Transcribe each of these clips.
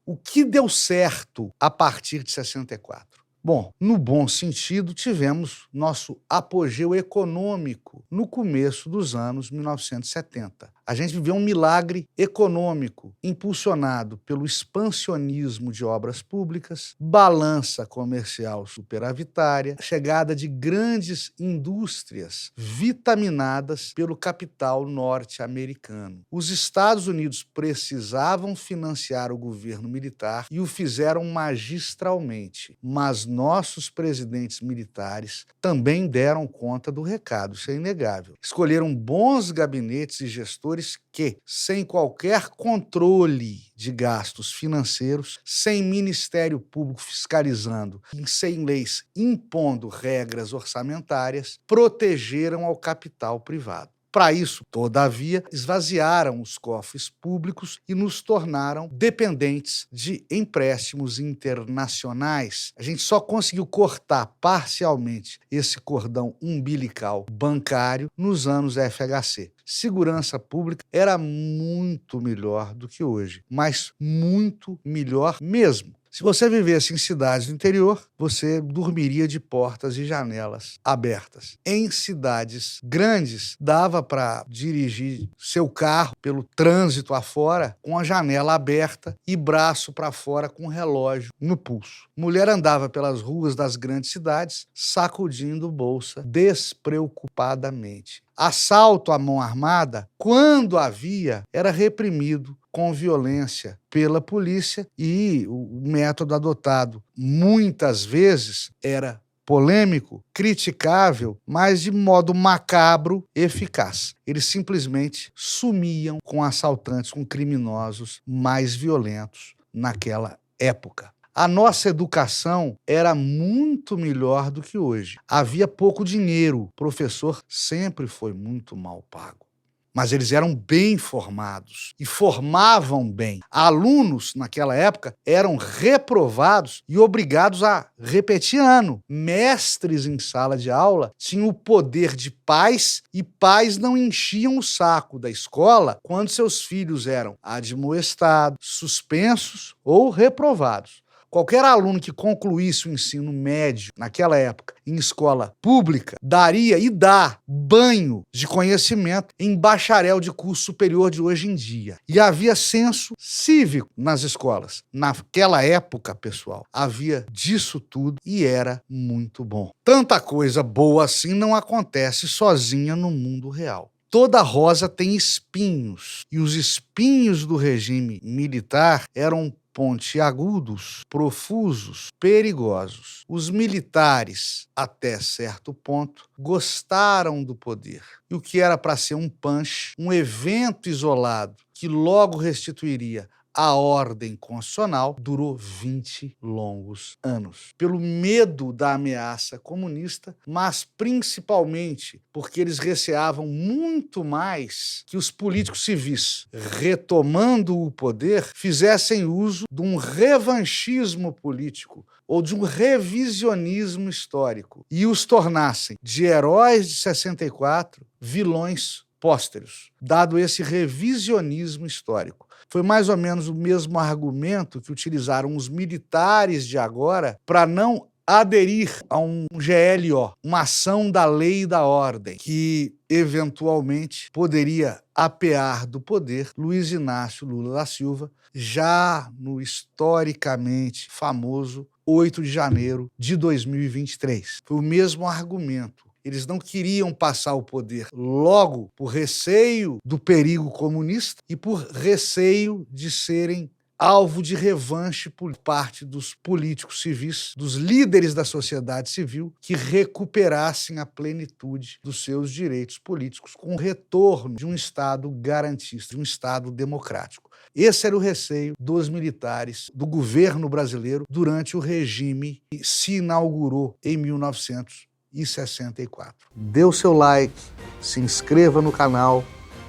O que deu certo a partir de 64? Bom, no bom sentido, tivemos nosso apogeu econômico no começo dos anos 1970. A gente viveu um milagre econômico impulsionado pelo expansionismo de obras públicas, balança comercial superavitária, chegada de grandes indústrias vitaminadas pelo capital norte-americano. Os Estados Unidos precisavam financiar o governo militar e o fizeram magistralmente, mas nossos presidentes militares também deram conta do recado, isso é inegável. Escolheram bons gabinetes e gestores que, sem qualquer controle de gastos financeiros, sem Ministério Público fiscalizando, sem leis impondo regras orçamentárias, protegeram ao capital privado. Para isso, todavia, esvaziaram os cofres públicos e nos tornaram dependentes de empréstimos internacionais. A gente só conseguiu cortar parcialmente esse cordão umbilical bancário nos anos FHC. Segurança pública era muito melhor do que hoje, mas muito melhor mesmo. Se você vivesse em cidades do interior, você dormiria de portas e janelas abertas. Em cidades grandes, dava para dirigir seu carro pelo trânsito afora com a janela aberta e braço para fora com o relógio no pulso. Mulher andava pelas ruas das grandes cidades sacudindo bolsa despreocupadamente. Assalto à mão armada, quando havia, era reprimido com violência pela polícia e o método adotado muitas vezes era polêmico, criticável, mas de modo macabro, eficaz. Eles simplesmente sumiam com assaltantes, com criminosos mais violentos naquela época. A nossa educação era muito melhor do que hoje. Havia pouco dinheiro, o professor sempre foi muito mal pago. Mas eles eram bem formados e formavam bem. Alunos, naquela época, eram reprovados e obrigados a repetir ano. Mestres em sala de aula tinham o poder de pais e pais não enchiam o saco da escola quando seus filhos eram admoestados, suspensos ou reprovados. Qualquer aluno que concluísse o ensino médio, naquela época, em escola pública, daria e dá banho de conhecimento em bacharel de curso superior de hoje em dia. E havia senso cívico nas escolas. Naquela época, pessoal, havia disso tudo e era muito bom. Tanta coisa boa assim não acontece sozinha no mundo real. Toda rosa tem espinhos, e os espinhos do regime militar eram pontiagudos, profusos, perigosos. Os militares, até certo ponto, gostaram do poder. E o que era para ser um punch, um evento isolado, que logo restituiria a ordem constitucional, durou 20 longos anos. Pelo medo da ameaça comunista, mas principalmente porque eles receavam muito mais que os políticos civis, retomando o poder, fizessem uso de um revanchismo político ou de um revisionismo histórico e os tornassem de heróis de 64 vilões pósteros, dado esse revisionismo histórico. Foi mais ou menos o mesmo argumento que utilizaram os militares de agora para não aderir a um GLO, uma ação da lei e da ordem, que eventualmente poderia apear do poder Luiz Inácio Lula da Silva, já no historicamente famoso 8 de janeiro de 2023. Foi o mesmo argumento. Eles não queriam passar o poder logo por receio do perigo comunista e por receio de serem alvo de revanche por parte dos políticos civis, dos líderes da sociedade civil, que recuperassem a plenitude dos seus direitos políticos com o retorno de um Estado garantista, de um Estado democrático. Esse era o receio dos militares do governo brasileiro durante o regime que se inaugurou em 1964. Dê o seu like, se inscreva no canal,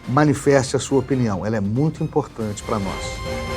manifeste a sua opinião. Ela é muito importante para nós.